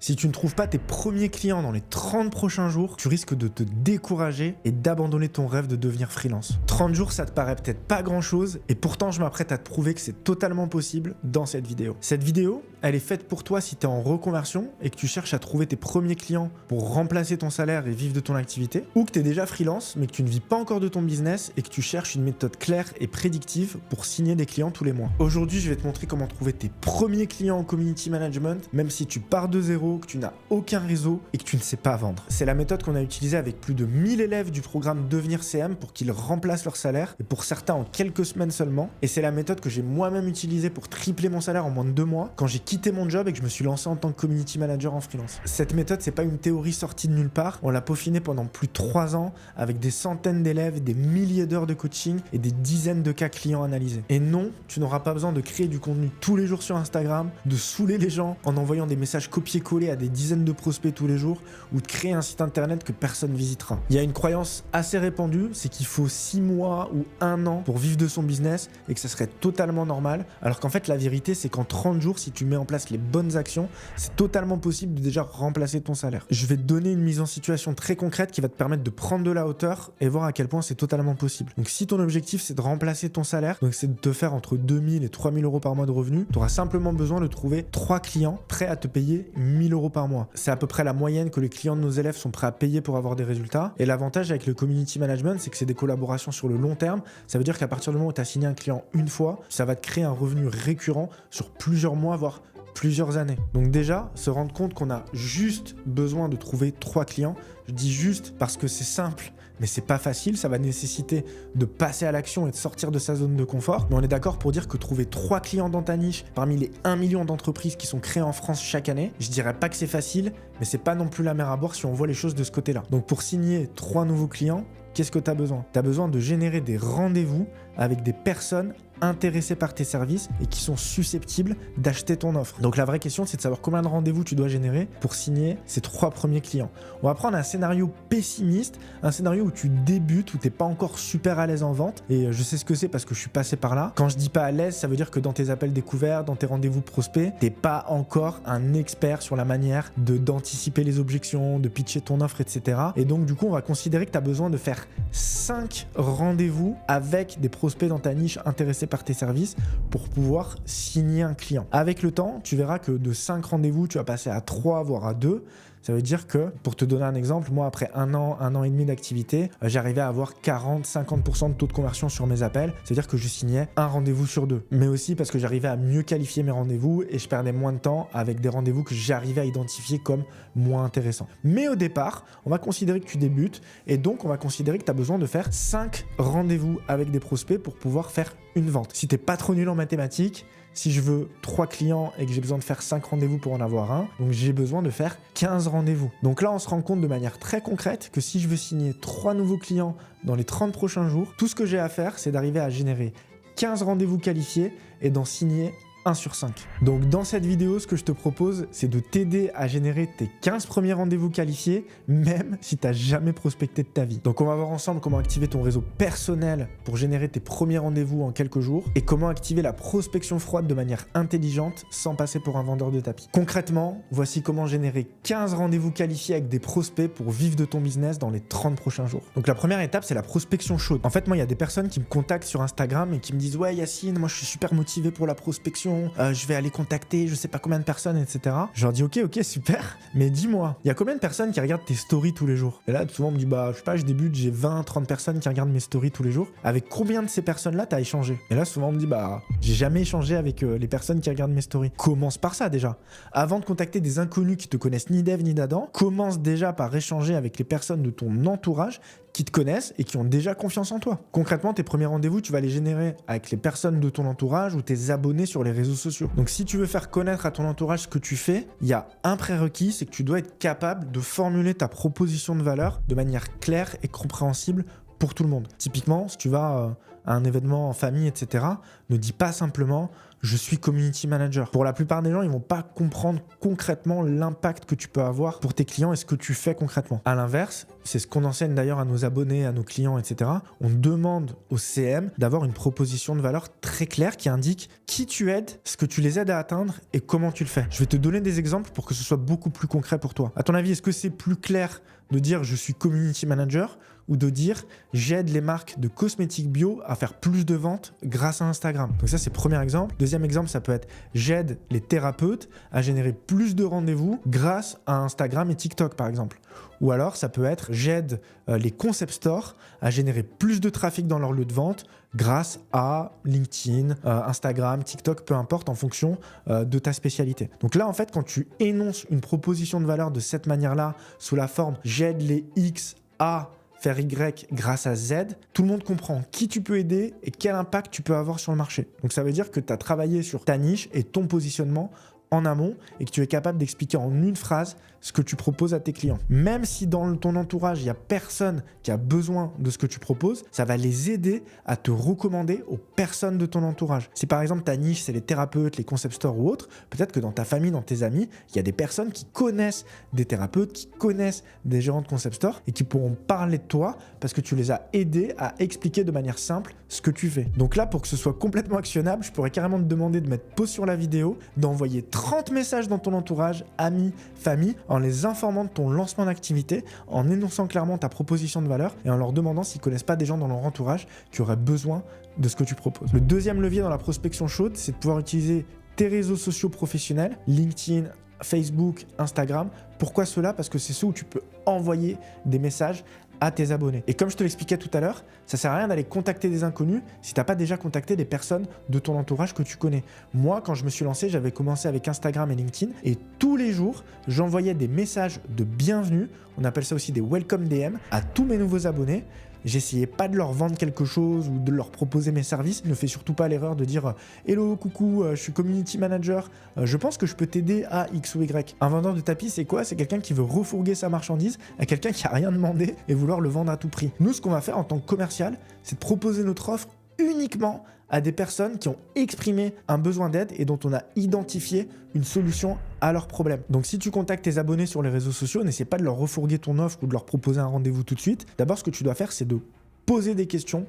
Si tu ne trouves pas tes premiers clients dans les 30 prochains jours, tu risques de te décourager et d'abandonner ton rêve de devenir freelance. 30 jours, ça te paraît peut-être pas grand-chose, et pourtant je m'apprête à te prouver que c'est totalement possible dans cette vidéo. Cette vidéo, elle est faite pour toi si tu es en reconversion et que tu cherches à trouver tes premiers clients pour remplacer ton salaire et vivre de ton activité, ou que tu es déjà freelance mais que tu ne vis pas encore de ton business et que tu cherches une méthode claire et prédictive pour signer des clients tous les mois. Aujourd'hui, je vais te montrer comment trouver tes premiers clients en community management, même si tu pars de zéro, que tu n'as aucun réseau et que tu ne sais pas vendre. C'est la méthode qu'on a utilisée avec plus de 1000 élèves du programme Devenir CM pour qu'ils remplacent leur salaire, et pour certains en quelques semaines seulement. Et c'est la méthode que j'ai moi-même utilisée pour tripler mon salaire en moins de 2 mois quand j'ai quitté mon job et que je me suis lancé en tant que community manager en freelance. Cette méthode, c'est pas une théorie sortie de nulle part. On l'a peaufinée pendant plus de 3 ans avec des centaines d'élèves, des milliers d'heures de coaching et des dizaines de cas clients analysés. Et non, tu n'auras pas besoin de créer du contenu tous les jours sur Instagram, de saouler les gens en envoyant des messages copier-coller à des dizaines de prospects tous les jours, ou de créer un site internet que personne visitera. Il y a une croyance assez répandue, c'est qu'il faut 6 mois ou 1 an pour vivre de son business et que ça serait totalement normal, alors qu'en fait la vérité c'est qu'en 30 jours, si tu mets en place les bonnes actions, c'est totalement possible de déjà remplacer ton salaire. Je vais te donner une mise en situation très concrète qui va te permettre de prendre de la hauteur et voir à quel point c'est totalement possible. Donc si ton objectif c'est de remplacer ton salaire, donc c'est de te faire entre 2000 et 3000 euros par mois de revenus, tu auras simplement besoin de trouver 3 clients prêts à te payer 1000 euros par mois. C'est à peu près la moyenne que les clients de nos élèves sont prêts à payer pour avoir des résultats. Et l'avantage avec le community management, c'est que c'est des collaborations sur le long terme. Ça veut dire qu'à partir du moment où tu as signé un client une fois, ça va te créer un revenu récurrent sur plusieurs mois, voire plusieurs années. Donc déjà, se rendre compte qu'on a juste besoin de trouver 3 clients. Je dis juste parce que c'est simple, mais c'est pas facile. Ça va nécessiter de passer à l'action et de sortir de sa zone de confort. Mais on est d'accord pour dire que trouver 3 clients dans ta niche parmi les 1 million d'entreprises qui sont créées en France chaque année, je dirais pas que c'est facile, mais c'est pas non plus la mer à boire si on voit les choses de ce côté-là. Donc pour signer 3 nouveaux clients, qu'est-ce que tu as besoin? Tu as besoin de générer des rendez-vous avec des personnes intéressés par tes services et qui sont susceptibles d'acheter ton offre. Donc la vraie question, c'est de savoir combien de rendez-vous tu dois générer pour signer ces 3 premiers clients. On va prendre un scénario pessimiste, un scénario où tu débutes, où tu n'es pas encore super à l'aise en vente, et je sais ce que c'est parce que je suis passé par là. Quand je dis pas à l'aise, ça veut dire que dans tes appels découverts, dans tes rendez-vous prospects, t'es pas encore un expert sur la manière d'anticiper les objections, de pitcher ton offre, etc. Et donc du coup, on va considérer que tu as besoin de faire 5 rendez-vous avec des prospects dans ta niche intéressés par tes services pour pouvoir signer un client. Avec le temps, tu verras que de 5 rendez-vous, tu vas passer à 3, voire à 2. Ça veut dire que, pour te donner un exemple, moi, après 1 an et demi d'activité, j'arrivais à avoir 40-50% de taux de conversion sur mes appels. C'est-à-dire que je signais un rendez-vous sur 2. Mais aussi parce que j'arrivais à mieux qualifier mes rendez-vous et je perdais moins de temps avec des rendez-vous que j'arrivais à identifier comme moins intéressants. Mais au départ, on va considérer que tu débutes et donc on va considérer que tu as besoin de faire 5 rendez-vous avec des prospects pour pouvoir faire une vente. Si tu n'es pas trop nul en mathématiques, si je veux 3 clients et que j'ai besoin de faire 5 rendez-vous pour en avoir un, donc j'ai besoin de faire 15 rendez-vous. Donc là, on se rend compte de manière très concrète que si je veux signer 3 nouveaux clients dans les 30 prochains jours, tout ce que j'ai à faire, c'est d'arriver à générer 15 rendez-vous qualifiés et d'en signer 1 sur 5. Donc dans cette vidéo, ce que je te propose, c'est de t'aider à générer tes 15 premiers rendez-vous qualifiés, même si tu n'as jamais prospecté de ta vie. Donc on va voir ensemble comment activer ton réseau personnel pour générer tes premiers rendez-vous en quelques jours et comment activer la prospection froide de manière intelligente sans passer pour un vendeur de tapis. Concrètement, voici comment générer 15 rendez-vous qualifiés avec des prospects pour vivre de ton business dans les 30 prochains jours. Donc la première étape, c'est la prospection chaude. En fait, moi, il y a des personnes qui me contactent sur Instagram et qui me disent « Ouais, Yacine, moi, je suis super motivé pour la prospection. Je vais aller contacter je sais pas combien de personnes, etc. » Je leur dis ok, super, mais dis-moi, il y a combien de personnes qui regardent tes stories tous les jours? Et là, souvent on me dit bah, je sais pas, je débute, j'ai 20-30 personnes qui regardent mes stories tous les jours. Avec combien de ces personnes-là t'as échangé? Et là, souvent on me dit bah, j'ai jamais échangé avec les personnes qui regardent mes stories. Commence par ça déjà. Avant de contacter des inconnus qui te connaissent ni d'Ève ni d'Adam, commence déjà par échanger avec les personnes de ton entourage qui te connaissent et qui ont déjà confiance en toi. Concrètement, tes premiers rendez-vous, tu vas les générer avec les personnes de ton entourage ou tes abonnés sur les réseaux sociaux. Donc si tu veux faire connaître à ton entourage ce que tu fais, il y a un prérequis, c'est que tu dois être capable de formuler ta proposition de valeur de manière claire et compréhensible pour tout le monde. Typiquement, si tu vas à un événement en famille, etc., ne dis pas simplement « je suis community manager ». Pour la plupart des gens, ils vont pas comprendre concrètement l'impact que tu peux avoir pour tes clients et ce que tu fais concrètement. À l'inverse, c'est ce qu'on enseigne d'ailleurs à nos abonnés, à nos clients, etc. On demande au CM d'avoir une proposition de valeur très claire qui indique qui tu aides, ce que tu les aides à atteindre et comment tu le fais. Je vais te donner des exemples pour que ce soit beaucoup plus concret pour toi. À ton avis, est-ce que c'est plus clair de dire « je suis community manager » ou de dire « j'aide les marques de cosmétiques bio à faire plus de ventes grâce à Instagram ». Donc ça, c'est le premier exemple. Deuxième exemple, ça peut être « j'aide les thérapeutes à générer plus de rendez-vous grâce à Instagram et TikTok » par exemple. Ou alors, ça peut être « j'aide les concept stores à générer plus de trafic dans leur lieu de vente grâce à LinkedIn, Instagram, TikTok, peu importe, en fonction de ta spécialité ». Donc là, en fait, quand tu énonces une proposition de valeur de cette manière-là, sous la forme « j'aide les X à faire Y grâce à Z », tout le monde comprend qui tu peux aider et quel impact tu peux avoir sur le marché. Donc ça veut dire que tu as travaillé sur ta niche et ton positionnement en amont et que tu es capable d'expliquer en une phrase ce que tu proposes à tes clients. Même si dans ton entourage, il n'y a personne qui a besoin de ce que tu proposes, ça va les aider à te recommander aux personnes de ton entourage. Si par exemple ta niche, c'est les thérapeutes, les concept stores ou autres, peut-être que dans ta famille, dans tes amis, il y a des personnes qui connaissent des thérapeutes, qui connaissent des gérants de concept stores et qui pourront parler de toi parce que tu les as aidés à expliquer de manière simple ce que tu fais. Donc là, pour que ce soit complètement actionnable, je pourrais carrément te demander de mettre pause sur la vidéo, d'envoyer 30 messages dans ton entourage, amis, famille, en les informant de ton lancement d'activité, en énonçant clairement ta proposition de valeur et en leur demandant s'ils ne connaissent pas des gens dans leur entourage qui auraient besoin de ce que tu proposes. Le deuxième levier dans la prospection chaude, c'est de pouvoir utiliser tes réseaux sociaux professionnels, LinkedIn, Facebook, Instagram. Pourquoi cela? Parce que c'est ceux où tu peux envoyer des messages à tes abonnés. Et comme je te l'expliquais tout à l'heure, ça sert à rien d'aller contacter des inconnus si tu n'as pas déjà contacté des personnes de ton entourage que tu connais. Moi, quand je me suis lancé, j'avais commencé avec Instagram et LinkedIn et tous les jours, j'envoyais des messages de bienvenue, on appelle ça aussi des welcome DM, à tous mes nouveaux abonnés. J'essayais pas de leur vendre quelque chose ou de leur proposer mes services. Ne fais surtout pas l'erreur de dire « Hello, coucou, je suis community manager, je pense que je peux t'aider à X ou Y ». Un vendeur de tapis, c'est quoi? C'est quelqu'un qui veut refourguer sa marchandise à quelqu'un qui a rien demandé et vouloir le vendre à tout prix. Nous, ce qu'on va faire en tant que commercial, c'est de proposer notre offre uniquement à des personnes qui ont exprimé un besoin d'aide et dont on a identifié une solution à leur problème. Donc si tu contactes tes abonnés sur les réseaux sociaux, n'essaie pas de leur refourguer ton offre ou de leur proposer un rendez-vous tout de suite. D'abord, ce que tu dois faire, c'est de poser des questions,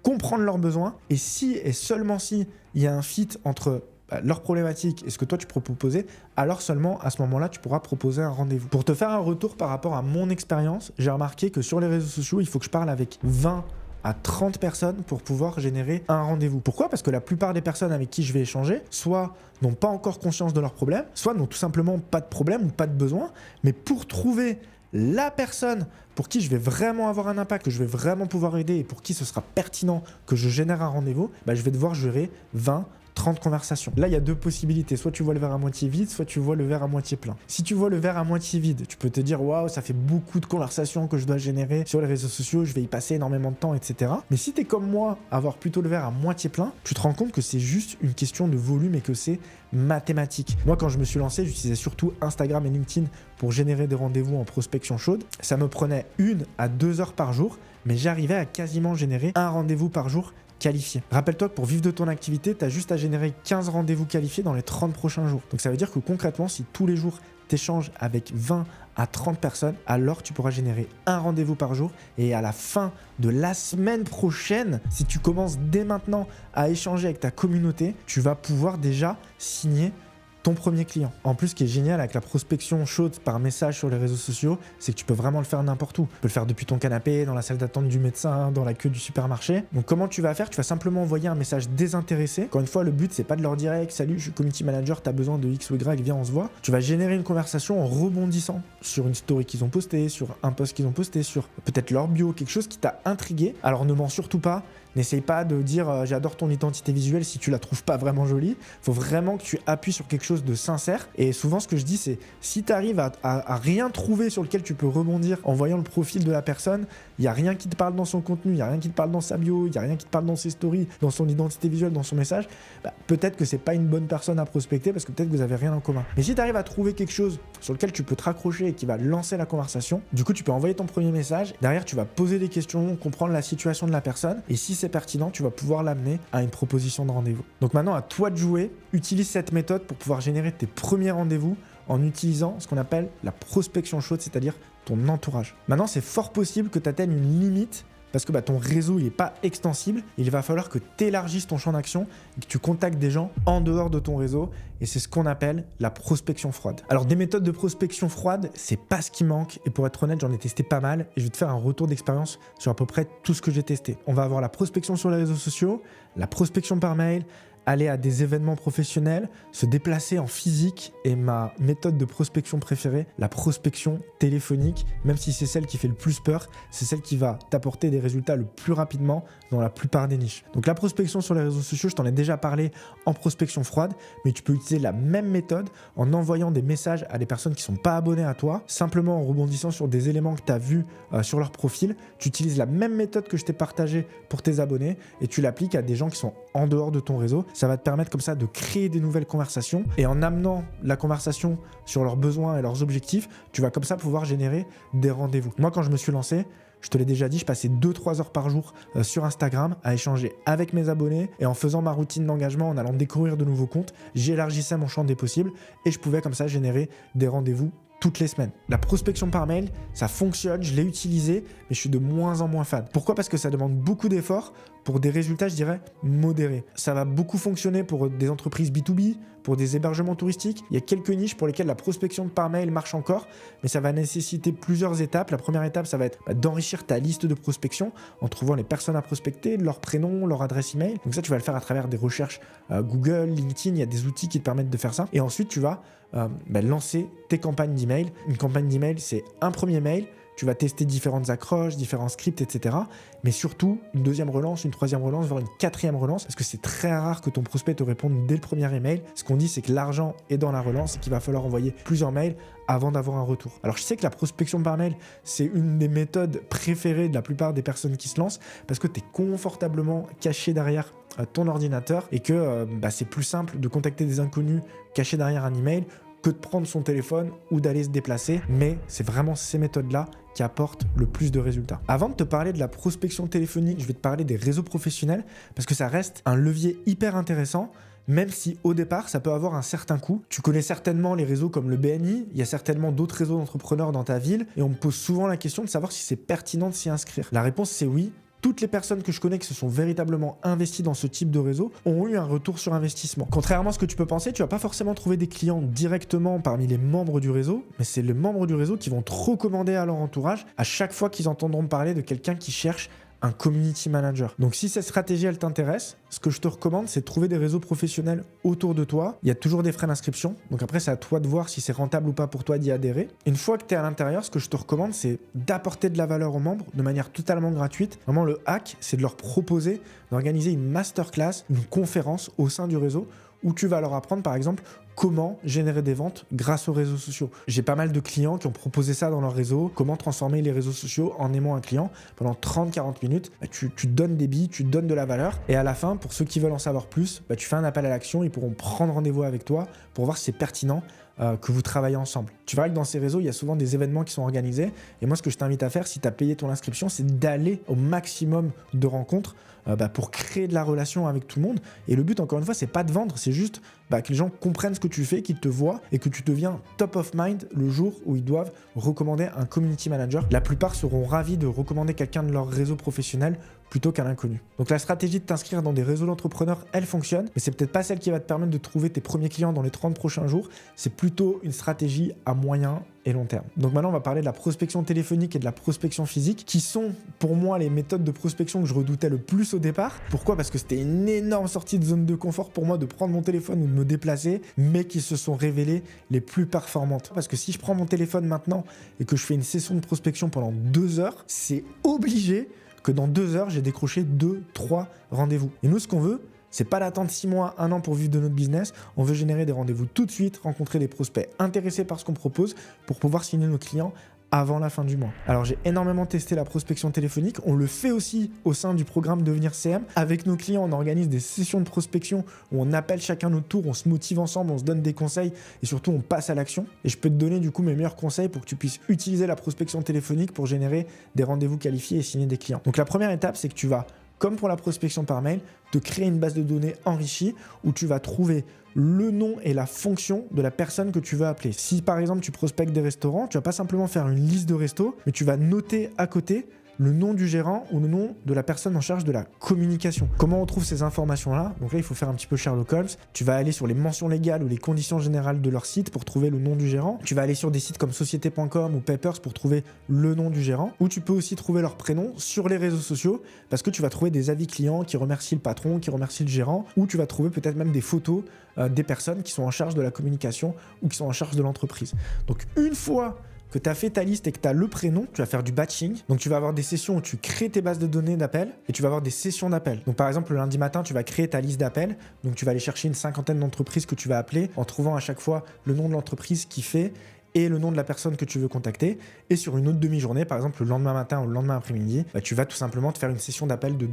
comprendre leurs besoins et si et seulement si il y a un fit entre leurs problématiques et ce que toi tu peux proposer, alors seulement à ce moment-là tu pourras proposer un rendez-vous. Pour te faire un retour par rapport à mon expérience, j'ai remarqué que sur les réseaux sociaux, il faut que je parle avec 20 à 30 personnes pour pouvoir générer un rendez-vous. Pourquoi? Parce que la plupart des personnes avec qui je vais échanger, soit n'ont pas encore conscience de leurs problèmes, soit n'ont tout simplement pas de problème ou pas de besoin, mais pour trouver la personne pour qui je vais vraiment avoir un impact, que je vais vraiment pouvoir aider et pour qui ce sera pertinent que je génère un rendez-vous, je vais devoir gérer 20, 30 conversations. Là, il y a deux possibilités. Soit tu vois le verre à moitié vide, soit tu vois le verre à moitié plein. Si tu vois le verre à moitié vide, tu peux te dire « Waouh, ça fait beaucoup de conversations que je dois générer sur les réseaux sociaux, je vais y passer énormément de temps, etc. » Mais si tu es comme moi, avoir plutôt le verre à moitié plein, tu te rends compte que c'est juste une question de volume et que c'est mathématique. Moi, quand je me suis lancé, j'utilisais surtout Instagram et LinkedIn pour générer des rendez-vous en prospection chaude. Ça me prenait 1 à 2 heures par jour, mais j'arrivais à quasiment générer un rendez-vous par jour qualifié. Rappelle-toi que pour vivre de ton activité, tu as juste à générer 15 rendez-vous qualifiés dans les 30 prochains jours. Donc ça veut dire que concrètement, si tous les jours tu échanges avec 20 à 30 personnes, alors tu pourras générer un rendez-vous par jour et à la fin de la semaine prochaine, si tu commences dès maintenant à échanger avec ta communauté, tu vas pouvoir déjà signer ton premier client. En plus, ce qui est génial avec la prospection chaude par message sur les réseaux sociaux, c'est que tu peux vraiment le faire n'importe où. Tu peux le faire depuis ton canapé, dans la salle d'attente du médecin, dans la queue du supermarché. Donc comment tu vas faire? Tu vas simplement envoyer un message désintéressé. Encore une fois, le but, c'est pas de leur dire hey, « Salut, je suis community manager, tu as besoin de X ou Y, viens, on se voit ». Tu vas générer une conversation en rebondissant sur une story qu'ils ont postée, sur un post qu'ils ont posté, sur peut-être leur bio, quelque chose qui t'a intrigué. Alors ne mens surtout pas. N'essaye pas de dire j'adore ton identité visuelle si tu la trouves pas vraiment jolie. Il faut vraiment que tu appuies sur quelque chose de sincère. Et souvent, ce que je dis, c'est si tu arrives à rien trouver sur lequel tu peux rebondir en voyant le profil de la personne, il n'y a rien qui te parle dans son contenu, il n'y a rien qui te parle dans sa bio, il n'y a rien qui te parle dans ses stories, dans son identité visuelle, dans son message, peut-être que c'est pas une bonne personne à prospecter parce que peut-être que vous avez rien en commun. Mais si tu arrives à trouver quelque chose sur lequel tu peux te raccrocher et qui va lancer la conversation, du coup, tu peux envoyer ton premier message. Derrière, tu vas poser des questions, comprendre la situation de la personne. Et si c'est pertinent, tu vas pouvoir l'amener à une proposition de rendez-vous. Donc maintenant, à toi de jouer. Utilise cette méthode pour pouvoir générer tes premiers rendez-vous en utilisant ce qu'on appelle la prospection chaude, c'est-à-dire ton entourage. Maintenant, c'est fort possible que tu atteignes une limite parce que ton réseau n'est pas extensible. Il va falloir que tu élargisses ton champ d'action et que tu contactes des gens en dehors de ton réseau. Et c'est ce qu'on appelle la prospection froide. Alors, des méthodes de prospection froide, c'est pas ce qui manque. Et pour être honnête, j'en ai testé pas mal. Et je vais te faire un retour d'expérience sur à peu près tout ce que j'ai testé. On va avoir la prospection sur les réseaux sociaux, la prospection par mail, aller à des événements professionnels, se déplacer en physique et ma méthode de prospection préférée, la prospection téléphonique, même si c'est celle qui fait le plus peur, c'est celle qui va t'apporter des résultats le plus rapidement dans la plupart des niches. Donc la prospection sur les réseaux sociaux, je t'en ai déjà parlé en prospection froide, mais tu peux utiliser la même méthode en envoyant des messages à des personnes qui ne sont pas abonnées à toi, simplement en rebondissant sur des éléments que tu as vus sur leur profil. Tu utilises la même méthode que je t'ai partagée pour tes abonnés et tu l'appliques à des gens qui sont en dehors de ton réseau. Ça va te permettre comme ça de créer des nouvelles conversations et en amenant la conversation sur leurs besoins et leurs objectifs, tu vas comme ça pouvoir générer des rendez-vous. Moi, quand je me suis lancé, je te l'ai déjà dit, je passais 2-3 heures par jour sur Instagram à échanger avec mes abonnés et en faisant ma routine d'engagement, en allant découvrir de nouveaux comptes, j'élargissais mon champ des possibles et je pouvais comme ça générer des rendez-vous toutes les semaines. La prospection par mail, ça fonctionne, je l'ai utilisé, mais je suis de moins en moins fan. Pourquoi ? Parce que ça demande beaucoup d'efforts pour des résultats, je dirais, modérés. Ça va beaucoup fonctionner pour des entreprises B2B, pour des hébergements touristiques. Il y a quelques niches pour lesquelles la prospection par mail marche encore, mais ça va nécessiter plusieurs étapes. La première étape, ça va être d'enrichir ta liste de prospection en trouvant les personnes à prospecter, leur prénom, leur adresse email. Donc ça, tu vas le faire à travers des recherches Google, LinkedIn, il y a des outils qui te permettent de faire ça. Et ensuite, tu vas lancer tes campagnes d'email. Une campagne d'email, c'est un premier mail. Tu vas tester différentes accroches, différents scripts, etc. Mais surtout, une deuxième relance, une troisième relance, voire une quatrième relance, parce que c'est très rare que ton prospect te réponde dès le premier email. Ce qu'on dit, c'est que l'argent est dans la relance et qu'il va falloir envoyer plusieurs mails avant d'avoir un retour. Alors, je sais que la prospection par mail, c'est une des méthodes préférées de la plupart des personnes qui se lancent, parce que tu es confortablement caché derrière ton ordinateur et que c'est plus simple de contacter des inconnus cachés derrière un email que de prendre son téléphone ou d'aller se déplacer. Mais c'est vraiment ces méthodes-là qui apportent le plus de résultats. Avant de te parler de la prospection téléphonique, je vais te parler des réseaux professionnels parce que ça reste un levier hyper intéressant. Même si au départ, ça peut avoir un certain coût. Tu connais certainement les réseaux comme le BNI, il y a certainement d'autres réseaux d'entrepreneurs dans ta ville et on me pose souvent la question de savoir si c'est pertinent de s'y inscrire. La réponse, c'est oui. Toutes les personnes que je connais qui se sont véritablement investies dans ce type de réseau ont eu un retour sur investissement. Contrairement à ce que tu peux penser, tu vas pas forcément trouver des clients directement parmi les membres du réseau, mais c'est les membres du réseau qui vont te recommander à leur entourage à chaque fois qu'ils entendront parler de quelqu'un qui cherche un community manager. Donc si cette stratégie elle t'intéresse, ce que je te recommande c'est de trouver des réseaux professionnels autour de toi. Il y a toujours des frais d'inscription, donc après c'est à toi de voir si c'est rentable ou pas pour toi d'y adhérer. Une fois que tu es à l'intérieur, ce que je te recommande c'est d'apporter de la valeur aux membres de manière totalement gratuite. Vraiment le hack c'est de leur proposer d'organiser une masterclass, une conférence au sein du réseau où tu vas leur apprendre par exemple comment générer des ventes grâce aux réseaux sociaux. J'ai pas mal de clients qui ont proposé ça dans leur réseau, comment transformer les réseaux sociaux en aimant un client. Pendant 30-40 minutes, tu te donnes des billes, tu te donnes de la valeur et à la fin, pour ceux qui veulent en savoir plus, tu fais un appel à l'action, ils pourront prendre rendez-vous avec toi pour voir si c'est pertinent que vous travaillez ensemble. Tu verras que dans ces réseaux, il y a souvent des événements qui sont organisés et moi, ce que je t'invite à faire, si tu as payé ton inscription, c'est d'aller au maximum de rencontres pour créer de la relation avec tout le monde. Et le but, encore une fois, c'est pas de vendre, c'est juste que les gens comprennent ce que tu fais, qu'ils te voient et que tu deviens top of mind le jour où ils doivent recommander un community manager. La plupart seront ravis de recommander quelqu'un de leur réseau professionnel plutôt qu'un inconnu. Donc la stratégie de t'inscrire dans des réseaux d'entrepreneurs, elle fonctionne, mais c'est peut-être pas celle qui va te permettre de trouver tes premiers clients dans les 30 prochains jours. C'est plutôt une stratégie à moyen et long terme. Donc maintenant, on va parler de la prospection téléphonique et de la prospection physique, qui sont pour moi les méthodes de prospection que je redoutais le plus au départ. Pourquoi ? Parce que c'était une énorme sortie de zone de confort pour moi de prendre mon téléphone ou de me déplacer, mais qui se sont révélées les plus performantes. Parce que si je prends mon téléphone maintenant et que je fais une session de prospection pendant 2 heures, c'est obligé que dans 2 heures, j'ai décroché 2-3 rendez-vous. Et nous, ce qu'on veut, c'est pas d'attendre 6 mois, 1 an pour vivre de notre business. On veut générer des rendez-vous tout de suite, rencontrer des prospects intéressés par ce qu'on propose pour pouvoir signer nos clients avant la fin du mois. Alors j'ai énormément testé la prospection téléphonique. On le fait aussi au sein du programme Devenir CM. Avec nos clients, on organise des sessions de prospection où on appelle chacun notre tour, on se motive ensemble, on se donne des conseils et surtout on passe à l'action. Et je peux te donner du coup mes meilleurs conseils pour que tu puisses utiliser la prospection téléphonique pour générer des rendez-vous qualifiés et signer des clients. Donc la première étape, c'est que tu vas comme pour la prospection par mail, te créer une base de données enrichie où tu vas trouver le nom et la fonction de la personne que tu veux appeler. Si par exemple tu prospectes des restaurants, tu vas pas simplement faire une liste de restos, mais tu vas noter à côté le nom du gérant ou le nom de la personne en charge de la communication. Comment on trouve ces informations-là? Donc là, il faut faire un petit peu Sherlock Holmes. Tu vas aller sur les mentions légales ou les conditions générales de leur site pour trouver le nom du gérant. Tu vas aller sur des sites comme société.com ou Papers pour trouver le nom du gérant. Ou tu peux aussi trouver leur prénom sur les réseaux sociaux parce que tu vas trouver des avis clients qui remercient le patron, qui remercient le gérant, ou tu vas trouver peut-être même des photos des personnes qui sont en charge de la communication ou qui sont en charge de l'entreprise. Donc une fois que tu as fait ta liste et que tu as le prénom, tu vas faire du batching. Donc tu vas avoir des sessions où tu crées tes bases de données d'appels et tu vas avoir des sessions d'appels. Donc par exemple, le lundi matin, tu vas créer ta liste d'appels. Donc tu vas aller chercher une cinquantaine d'entreprises que tu vas appeler en trouvant à chaque fois le nom de l'entreprise qui fait et le nom de la personne que tu veux contacter. Et sur une autre demi-journée, par exemple le lendemain matin ou le lendemain après-midi, tu vas tout simplement te faire une session d'appel de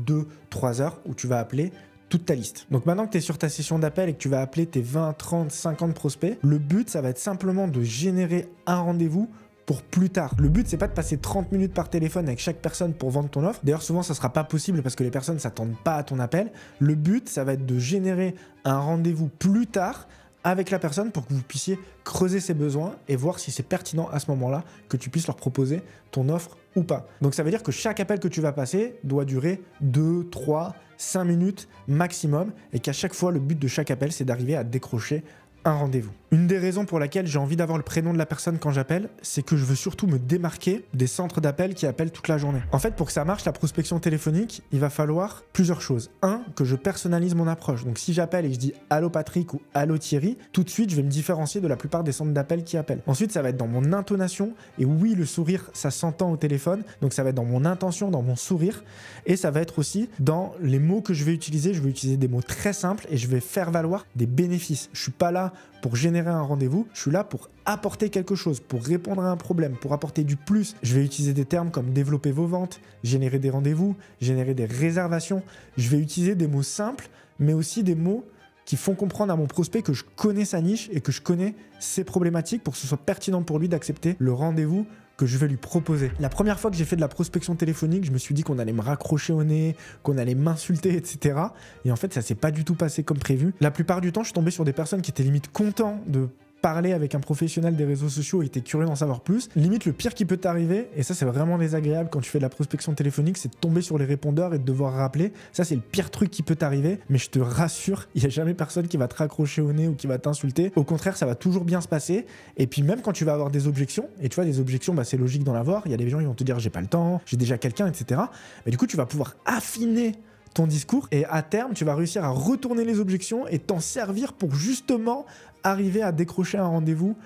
2-3 heures où tu vas appeler toute ta liste. Donc maintenant que tu es sur ta session d'appel et que tu vas appeler tes 20, 30, 50 prospects, le but, ça va être simplement de générer un rendez-vous pour plus tard. Le but, c'est pas de passer 30 minutes par téléphone avec chaque personne pour vendre ton offre. D'ailleurs, souvent, ça sera pas possible parce que les personnes s'attendent pas à ton appel. Le but, ça va être de générer un rendez-vous plus tard avec la personne pour que vous puissiez creuser ses besoins et voir si c'est pertinent à ce moment-là que tu puisses leur proposer ton offre ou pas. Donc ça veut dire que chaque appel que tu vas passer doit durer 2, 3, 5 minutes maximum et qu'à chaque fois, le but de chaque appel, c'est d'arriver à décrocher un rendez-vous. Une des raisons pour laquelle j'ai envie d'avoir le prénom de la personne quand j'appelle, c'est que je veux surtout me démarquer des centres d'appel qui appellent toute la journée. En fait, pour que ça marche, la prospection téléphonique, il va falloir plusieurs choses. Un, que je personnalise mon approche. Donc si j'appelle et que je dis « Allô Patrick » ou « Allô Thierry », tout de suite, je vais me différencier de la plupart des centres d'appel qui appellent. Ensuite, ça va être dans mon intonation. Et oui, le sourire, ça s'entend au téléphone. Donc ça va être dans mon intention, dans mon sourire. Et ça va être aussi dans les mots que je vais utiliser. Je vais utiliser des mots très simples et je vais faire valoir des bénéfices. Je suis pas là pour générer un rendez-vous, je suis là pour apporter quelque chose, pour répondre à un problème, pour apporter du plus. Je vais utiliser des termes comme développer vos ventes, générer des rendez-vous, générer des réservations. Je vais utiliser des mots simples, mais aussi des mots qui font comprendre à mon prospect que je connais sa niche et que je connais ses problématiques pour que ce soit pertinent pour lui d'accepter le rendez-vous que je vais lui proposer. La première fois que j'ai fait de la prospection téléphonique, je me suis dit qu'on allait me raccrocher au nez, qu'on allait m'insulter, etc. Et en fait, ça s'est pas du tout passé comme prévu. La plupart du temps, je suis tombé sur des personnes qui étaient limite contents de parler avec un professionnel des réseaux sociaux et était curieux d'en savoir plus. Limite, le pire qui peut t'arriver, et ça c'est vraiment désagréable quand tu fais de la prospection téléphonique, c'est de tomber sur les répondeurs et de devoir rappeler. Ça c'est le pire truc qui peut t'arriver, mais je te rassure, il n'y a jamais personne qui va te raccrocher au nez ou qui va t'insulter. Au contraire, ça va toujours bien se passer. Et puis même quand tu vas avoir des objections, et tu vois, des objections, c'est logique d'en avoir, il y a des gens qui vont te dire j'ai pas le temps, j'ai déjà quelqu'un, etc. Mais du coup, tu vas pouvoir affiner ton discours et à terme, tu vas réussir à retourner les objections et t'en servir pour justement arriver à décrocher un rendez-vous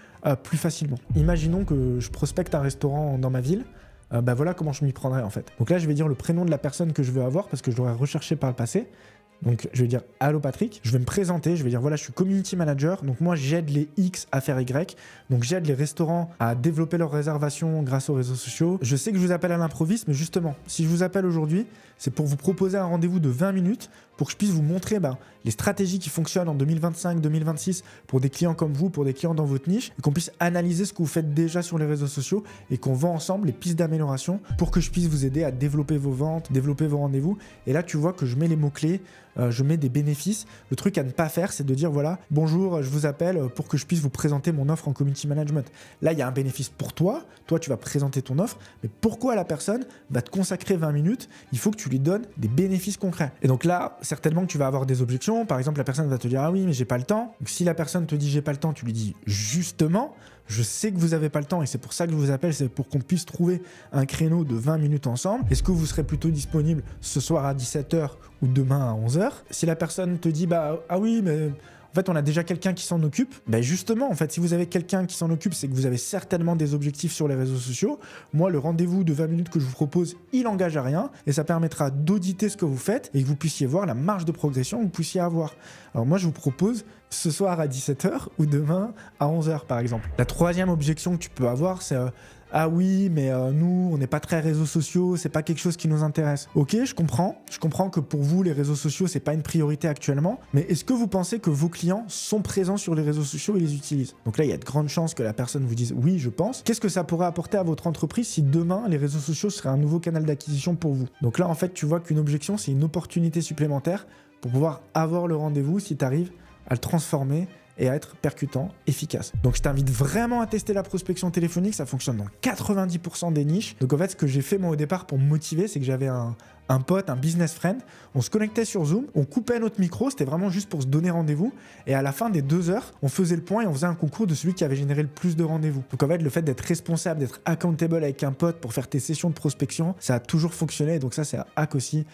plus facilement. Imaginons que je prospecte un restaurant dans ma ville. Voilà comment je m'y prendrais en fait. Donc là, je vais dire le prénom de la personne que je veux avoir parce que je l'aurais recherché par le passé. Donc je vais dire allô Patrick, je vais me présenter, je vais dire voilà, je suis community manager, donc moi j'aide les X à faire Y, donc j'aide les restaurants à développer leurs réservations grâce aux réseaux sociaux. Je sais que je vous appelle à l'improviste, mais justement, si je vous appelle aujourd'hui, c'est pour vous proposer un rendez-vous de 20 minutes pour que je puisse vous montrer les stratégies qui fonctionnent en 2025-2026 pour des clients comme vous, pour des clients dans votre niche, et qu'on puisse analyser ce que vous faites déjà sur les réseaux sociaux et qu'on voit ensemble les pistes d'amélioration pour que je puisse vous aider à développer vos ventes, développer vos rendez-vous. Et là, tu vois que je mets les mots-clés, je mets des bénéfices. Le truc à ne pas faire, c'est de dire voilà, bonjour, je vous appelle pour que je puisse vous présenter mon offre en community management. Là, il y a un bénéfice pour toi. Toi, tu vas présenter ton offre. Mais pourquoi la personne va te consacrer 20 minutes? Il faut que tu lui donnes des bénéfices concrets. Et donc là, certainement que tu vas avoir des objections. Par exemple, la personne va te dire ah oui, mais j'ai pas le temps. Donc si la personne te dit j'ai pas le temps, tu lui dis justement, je sais que vous avez pas le temps et c'est pour ça que je vous appelle, c'est pour qu'on puisse trouver un créneau de 20 minutes ensemble. Est-ce que vous serez plutôt disponible ce soir à 17h ou demain à 11h? Si la personne te dit ah oui, mais en fait, on a déjà quelqu'un qui s'en occupe. Justement, en fait, si vous avez quelqu'un qui s'en occupe, c'est que vous avez certainement des objectifs sur les réseaux sociaux. Moi, le rendez-vous de 20 minutes que je vous propose, il engage à rien et ça permettra d'auditer ce que vous faites et que vous puissiez voir la marge de progression que vous puissiez avoir. Alors moi, je vous propose ce soir à 17h ou demain à 11h, par exemple. La troisième objection que tu peux avoir, c'est Ah oui, mais nous, on n'est pas très réseaux sociaux, c'est pas quelque chose qui nous intéresse. Ok, je comprends que pour vous, les réseaux sociaux, c'est pas une priorité actuellement, mais est-ce que vous pensez que vos clients sont présents sur les réseaux sociaux et les utilisent? Donc là, il y a de grandes chances que la personne vous dise oui, je pense. Qu'est-ce que ça pourrait apporter à votre entreprise si demain, les réseaux sociaux seraient un nouveau canal d'acquisition pour vous? Donc là, en fait, tu vois qu'une objection, c'est une opportunité supplémentaire pour pouvoir avoir le rendez-vous si tu arrives à le transformer et à être percutant, efficace. Donc je t'invite vraiment à tester la prospection téléphonique, ça fonctionne dans 90% des niches. Donc en fait, ce que j'ai fait moi au départ pour me motiver, c'est que j'avais un pote, un business friend, on se connectait sur Zoom, on coupait notre micro, c'était vraiment juste pour se donner rendez-vous, et à la fin des 2 heures, on faisait le point et on faisait un concours de celui qui avait généré le plus de rendez-vous. Donc en fait, le fait d'être responsable, d'être accountable avec un pote pour faire tes sessions de prospection, ça a toujours fonctionné, et donc ça c'est un hack aussi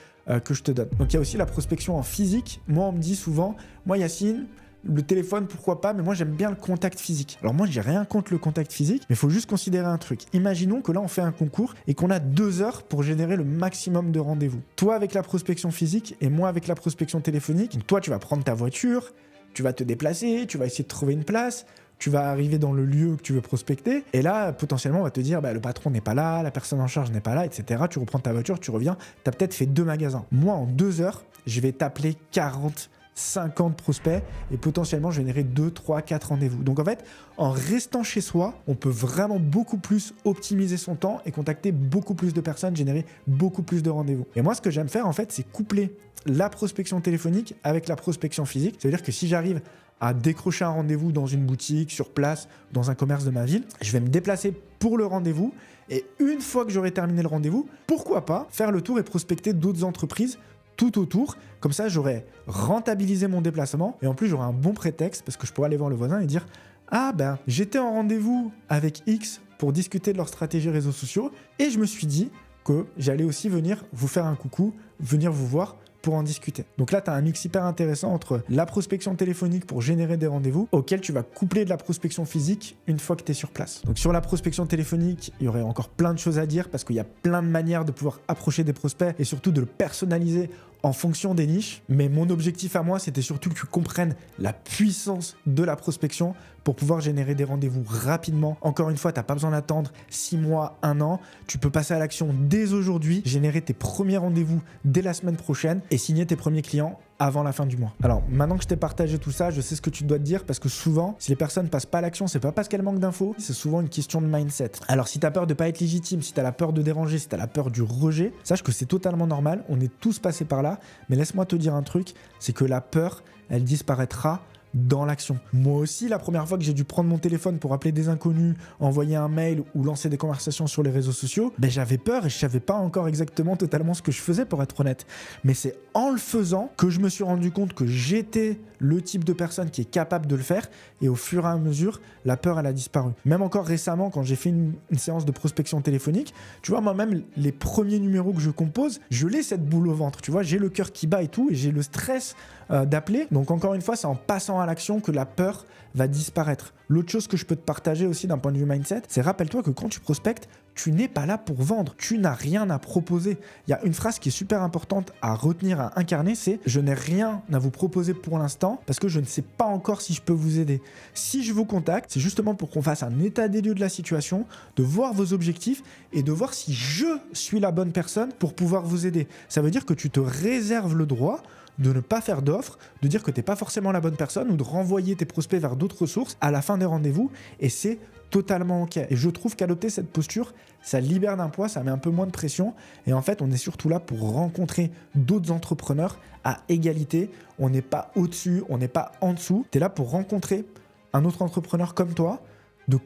que je te donne. Donc il y a aussi la prospection en physique. Moi on me dit souvent, moi Yacine, le téléphone, pourquoi pas, mais moi j'aime bien le contact physique. Alors moi j'ai rien contre le contact physique, mais il faut juste considérer un truc. Imaginons que là on fait un concours et qu'on a 2 heures pour générer le maximum de rendez-vous. Toi avec la prospection physique et moi avec la prospection téléphonique. Donc toi tu vas prendre ta voiture, tu vas te déplacer, tu vas essayer de trouver une place, tu vas arriver dans le lieu que tu veux prospecter, et là, potentiellement, on va te dire, le patron n'est pas là, la personne en charge n'est pas là, etc. Tu reprends ta voiture, tu reviens, tu as peut-être fait 2 magasins. Moi, en 2 heures, je vais t'appeler 40, 50 prospects, et potentiellement, je vais générer 2, 3, 4 rendez-vous. Donc en fait, en restant chez soi, on peut vraiment beaucoup plus optimiser son temps et contacter beaucoup plus de personnes, générer beaucoup plus de rendez-vous. Et moi, ce que j'aime faire, en fait, c'est coupler la prospection téléphonique avec la prospection physique. Ça veut dire que si j'arrive à décrocher un rendez-vous dans une boutique, sur place, dans un commerce de ma ville, je vais me déplacer pour le rendez-vous, et une fois que j'aurai terminé le rendez-vous, pourquoi pas faire le tour et prospecter d'autres entreprises tout autour. Comme ça, j'aurai rentabilisé mon déplacement, et en plus, j'aurai un bon prétexte parce que je pourrai aller voir le voisin et dire « Ah ben, j'étais en rendez-vous avec X pour discuter de leur stratégie réseaux sociaux, et je me suis dit que j'allais aussi venir vous faire un coucou, venir vous voir pour en discuter. » Donc là, tu as un mix hyper intéressant entre la prospection téléphonique pour générer des rendez-vous, auquel tu vas coupler de la prospection physique une fois que tu es sur place. Donc sur la prospection téléphonique, il y aurait encore plein de choses à dire parce qu'il y a plein de manières de pouvoir approcher des prospects et surtout de le personnaliser en fonction des niches. Mais mon objectif à moi, c'était surtout que tu comprennes la puissance de la prospection pour pouvoir générer des rendez-vous rapidement. Encore une fois, tu n'as pas besoin d'attendre 6 mois, 1 an. Tu peux passer à l'action dès aujourd'hui, générer tes premiers rendez-vous dès la semaine prochaine et signer tes premiers clients avant la fin du mois. Alors, maintenant que je t'ai partagé tout ça, je sais ce que tu dois te dire parce que souvent, si les personnes passent pas à l'action, c'est pas parce qu'elles manquent d'infos, c'est souvent une question de mindset. Alors, si tu as peur de pas être légitime, si tu as la peur de déranger, si tu as la peur du rejet, sache que c'est totalement normal, on est tous passés par là, mais laisse-moi te dire un truc, c'est que la peur, elle disparaîtra dans l'action. Moi aussi, la première fois que j'ai dû prendre mon téléphone pour appeler des inconnus, envoyer un mail ou lancer des conversations sur les réseaux sociaux, j'avais peur et je savais pas encore exactement totalement ce que je faisais pour être honnête. Mais c'est en le faisant que je me suis rendu compte que j'étais le type de personne qui est capable de le faire, et au fur et à mesure, la peur, elle a disparu. Même encore récemment, quand j'ai fait une séance de prospection téléphonique, tu vois, moi-même, les premiers numéros que je compose, je l'ai cette boule au ventre, tu vois, j'ai le cœur qui bat et tout, et j'ai le stress d'appeler. Donc encore une fois, c'est en passant à l'action que la peur va disparaître. L'autre chose que je peux te partager aussi d'un point de vue mindset, c'est rappelle-toi que quand tu prospectes, tu n'es pas là pour vendre, tu n'as rien à proposer. Il y a une phrase qui est super importante à retenir, à incarner, c'est « Je n'ai rien à vous proposer pour l'instant parce que je ne sais pas encore si je peux vous aider. Si je vous contacte, c'est justement pour qu'on fasse un état des lieux de la situation, de voir vos objectifs et de voir si je suis la bonne personne pour pouvoir vous aider. » Ça veut dire que tu te réserves le droit de ne pas faire d'offres, de dire que tu n'es pas forcément la bonne personne ou de renvoyer tes prospects vers d'autres sources à la fin des rendez-vous, et c'est totalement ok. Et je trouve qu'adopter cette posture, ça libère d'un poids, ça met un peu moins de pression, et en fait on est surtout là pour rencontrer d'autres entrepreneurs à égalité. On n'est pas au-dessus, on n'est pas en dessous, tu es là pour rencontrer un autre entrepreneur comme toi, de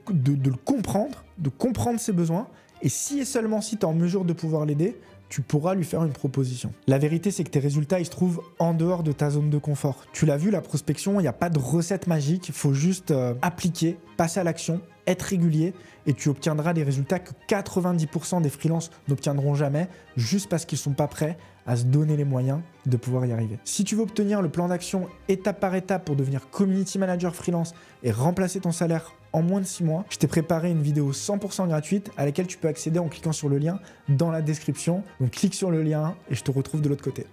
le comprendre, de comprendre ses besoins, et si et seulement si tu es en mesure de pouvoir l'aider, tu pourras lui faire une proposition. La vérité, c'est que tes résultats, ils se trouvent en dehors de ta zone de confort. Tu l'as vu, la prospection, il n'y a pas de recette magique. Il faut juste appliquer, passer à l'action, être régulier, et tu obtiendras des résultats que 90% des freelances n'obtiendront jamais, juste parce qu'ils ne sont pas prêts à se donner les moyens de pouvoir y arriver. Si tu veux obtenir le plan d'action étape par étape pour devenir community manager freelance et remplacer ton salaire en moins de 6 mois, je t'ai préparé une vidéo 100% gratuite à laquelle tu peux accéder en cliquant sur le lien dans la description. Donc clique sur le lien et je te retrouve de l'autre côté.